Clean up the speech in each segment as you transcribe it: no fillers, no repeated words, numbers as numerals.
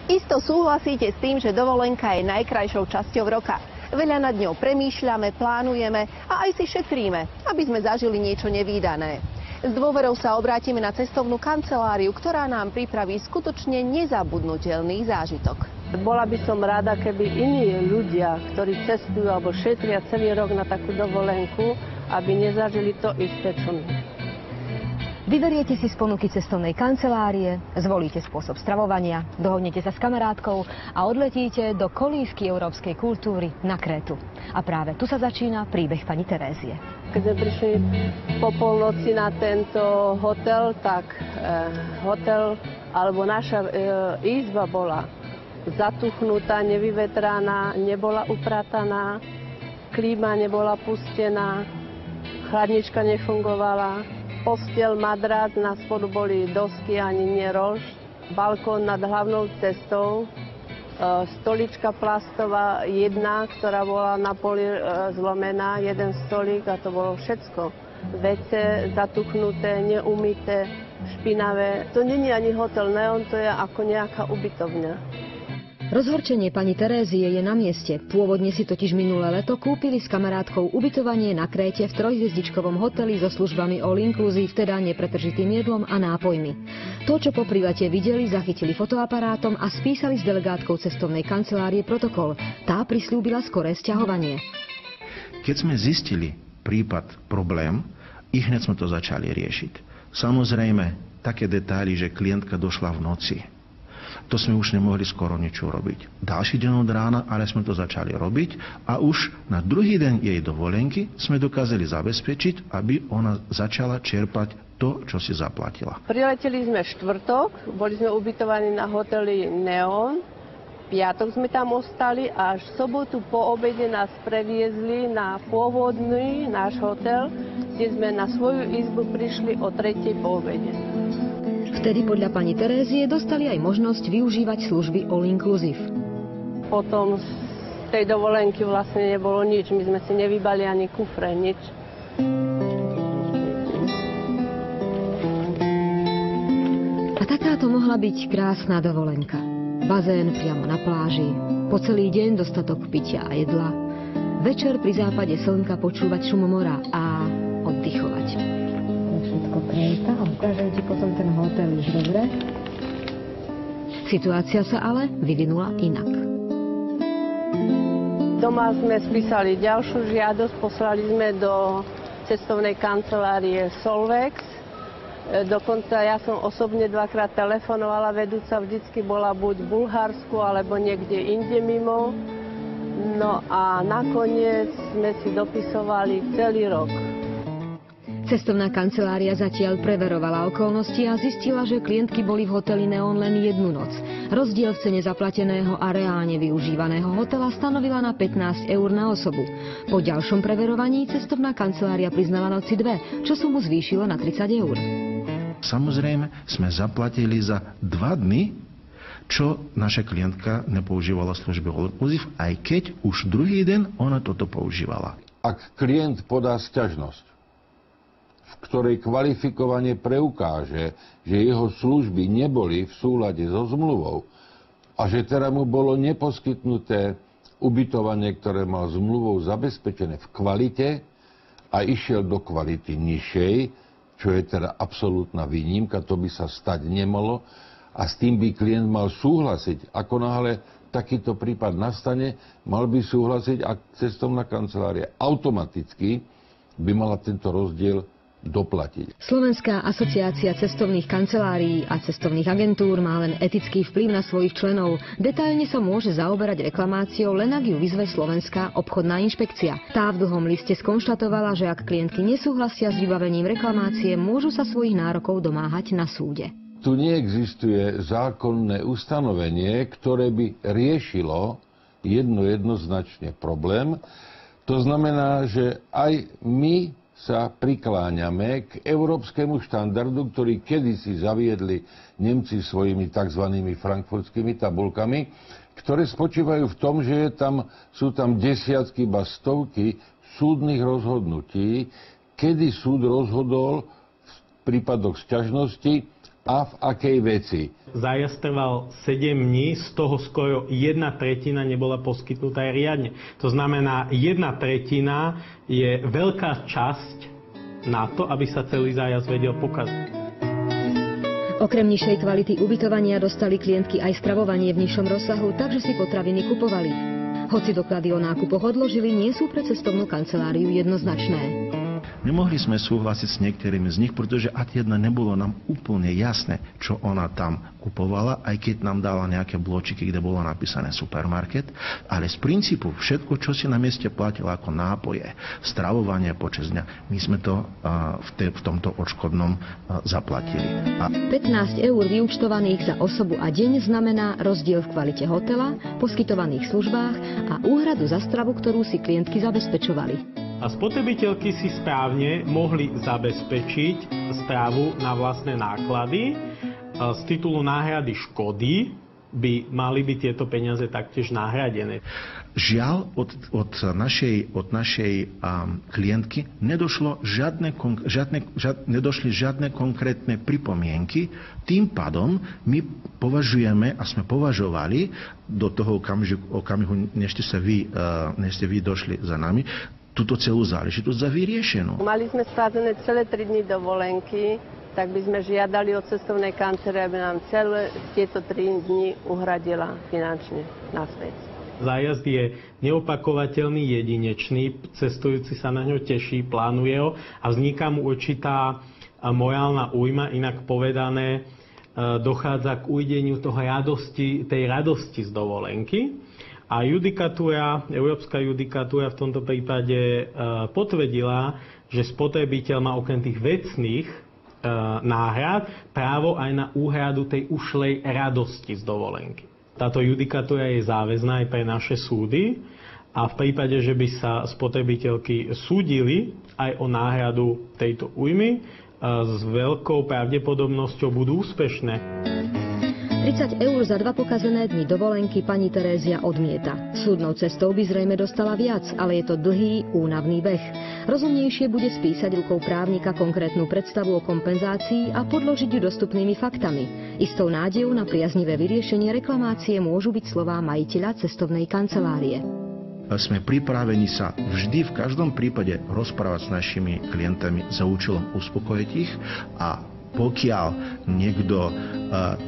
Isto súhlasíte s tým, že dovolenka je najkrajšou časťou roka. Veľa nad ňou premýšľame, plánujeme a aj si šetríme, aby sme zažili niečo nevídané. S dôverou sa obrátime na cestovnú kanceláriu, ktorá nám pripraví skutočne nezabudnutelný zážitok. Bola by som rada, keby iní ľudia, ktorí cestujú alebo šetria celý rok na takú dovolenku, aby nezažili to isté, čo my. Vyberiete si z ponuky cestovnej kancelárie, zvolíte spôsob stravovania, dohodnete sa s kamarátkou a odletíte do kolísky európskej kultúry na Krétu. A práve tu sa začína príbeh pani Terézie. Keď sme prišli po polnoci na tento hotel, tak hotel alebo naša izba bola zatuchnutá, nevyvetraná, nebola uprataná, klíma nebola pustená, chladnička nefungovala. Posteľ, madrac, na spodu boli dosky, ani nie rož, balkón nad hlavnou cestou, stolička plastová jedna, ktorá bola na poli zlomená, jeden stolík a to bolo všetko. Vece zatuchnuté, neumyté, špinavé. To nie je ani hotel Neon, to je ako nejaká ubytovňa. Rozhorčenie pani Terézie je na mieste. Pôvodne si totiž minulé leto kúpili s kamarátkou ubytovanie na Kréte v trojhviezdičkovom hoteli so službami all inclusive, teda nepretržitým jedlom a nápojmi. To, čo po prilete videli, zachytili fotoaparátom a spísali s delegátkou cestovnej kancelárie protokol. Tá prisľúbila skoré sťahovanie. Keď sme zistili problém, i hneď sme to začali riešiť. Samozrejme, také detaily, že klientka došla v noci. To sme už nemohli skoro niečo robiť. Ďalší deň od rána, ale sme to začali robiť a už na druhý deň jej dovolenky sme dokázali zabezpečiť, aby ona začala čerpať to, čo si zaplatila. Prileteli sme štvrtok, boli sme ubytovaní na hoteli Neon, piatok sme tam ostali a až v sobotu po obede nás previezli na pôvodný náš hotel, kde sme na svoju izbu prišli o 3:00 po obede. Vtedy podľa pani Terézie dostali aj možnosť využívať služby all inclusive. Potom z tej dovolenky vlastne nebolo nič, my sme si nevybali ani kufre, nič. A takáto mohla byť krásna dovolenka. Bazén priamo na pláži, po celý deň dostatok pitia a jedla, večer pri západe slnka počúvať šum mora a oddychovať. Všetko Kréta a ukážem ti potom ten hotel už dobre. Situácia sa ale vyvinula inak. Doma sme spísali ďalšiu žiadosť, poslali sme do cestovnej kancelárie Solvex. Dokonca ja som osobne dvakrát telefonovala, vedúca vždycky bola buď v Bulharsku, alebo niekde inde mimo. No a nakoniec sme si dopisovali celý rok. Cestovná kancelária zatiaľ preverovala okolnosti a zistila, že klientky boli v hoteli Neon len jednu noc. Rozdiel v cene zaplateného a reálne využívaného hotela stanovila na 15 eur na osobu. Po ďalšom preverovaní cestovná kancelária priznala noci 2, čo sumu zvýšilo na 30 eur. Samozrejme sme zaplatili za 2 dny, čo naša klientka nepoužívala služby all inclusive, aj keď už druhý deň ona toto používala. Ak klient podá sťažnosť, v ktorej kvalifikovane preukáže, že jeho služby neboli v súlade so zmluvou a že teda mu bolo neposkytnuté ubytovanie, ktoré mal zmluvou zabezpečené v kvalite a išiel do kvality nižšej, čo je teda absolútna výnimka, to by sa stať nemalo a s tým by klient mal súhlasiť. Ako náhle takýto prípad nastane, mal by súhlasiť a cestovná kancelária automaticky by mala tento rozdiel doplatiť. Slovenská asociácia cestovných kancelárií a cestovných agentúr má len etický vplyv na svojich členov. Detailne sa môže zaoberať reklamáciou, len ak ju vyzve Slovenská obchodná inšpekcia. Tá v dlhom liste skonštatovala, že ak klientky nesúhlasia s vybavením reklamácie, môžu sa svojich nárokov domáhať na súde. Tu neexistuje zákonné ustanovenie, ktoré by riešilo jednoznačne problém. To znamená, že aj my sa prikláňame k európskemu štandardu, ktorý kedysi zaviedli Nemci svojimi tzv. Frankfurtskými tabulkami, ktoré spočívajú v tom, že sú tam desiatky, ba stovky súdnych rozhodnutí, kedy súd rozhodol v prípadoch sťažnosti a v akej veci. zájazd trval 7 dní, z toho skoro 1/3 nebola poskytnutá riadne. To znamená, 1/3 je veľká časť na to, aby sa celý zájazd vedel pokazať. Okrem nižšej kvality ubytovania dostali klientky aj stravovanie v nižšom rozsahu, takže si potraviny kupovali. Hoci doklady o nákupoch odložili, nie sú pre cestovnú kanceláriu jednoznačné. Nemohli sme súhlasiť s niektorými z nich, pretože jedna nebolo nám úplne jasné, čo ona tam kupovala, aj keď nám dala nejaké bločiky, kde bolo napísané supermarket, ale z princípu všetko, čo si na mieste platila ako nápoje, stravovanie počas dňa, my sme to v tomto odškodnom zaplatili. 15 eur vyúčtovaných za osobu a deň znamená rozdiel v kvalite hotela, poskytovaných službách a úhradu za stravu, ktorú si klientky zabezpečovali. A spotrebiteľky si správne mohli zabezpečiť stravu na vlastné náklady. Z titulu náhrady škody by mali byť tieto peniaze taktiež nahradené. Žiaľ, od našej klientky nedošli žiadne konkrétne pripomienky. Tým pádom my považujeme a sme považovali do toho okamihu, než ste vy došli za nami, túto celú záležitosť za vyriešenú. Mali sme splácené celé 3 dni dovolenky, tak by sme žiadali od cestovnej kancelárie, aby nám celé tieto 3 dni uhradila finančne naspäť. Zájazd je neopakovateľný, jedinečný, cestujúci sa na ňo teší, plánuje ho a vzniká mu určitá morálna újma, inak povedané, dochádza k ujdeniu tej radosti z dovolenky. A európska judikatúra v tomto prípade potvrdila, že spotrebiteľ má okrem tých vecných náhrad právo aj na úhradu tej ušlej radosti z dovolenky. Táto judikatúra je záväzná aj pre naše súdy a v prípade, že by sa spotrebiteľky súdili aj o náhradu tejto újmy, s veľkou pravdepodobnosťou budú úspešné. 30 eur za 2 pokazené dni dovolenky pani Terézia odmieta. Súdnou cestou by zrejme dostala viac, ale je to dlhý, únavný beh. Rozumnejšie bude spísať rukou právnika konkrétnu predstavu o kompenzácii a podložiť ju dostupnými faktami. Istou nádejou na priaznivé vyriešenie reklamácie môžu byť slová majiteľa cestovnej kancelárie. Sme pripravení sa vždy v každom prípade rozprávať s našimi klientami za účelom uspokojiť ich a pokiaľ niekto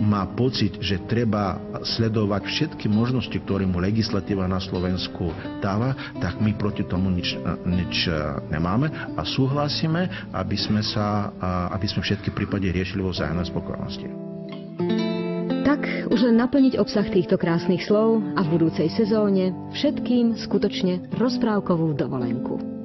má pocit, že treba sledovať všetky možnosti, ktoré mu legislatíva na Slovensku dáva, tak my proti tomu nič nemáme a súhlasíme, aby sme všetky prípady riešili vo vzájomnej spokojnosti. Tak už len naplniť obsah týchto krásnych slov a v budúcej sezóne všetkým skutočne rozprávkovú dovolenku.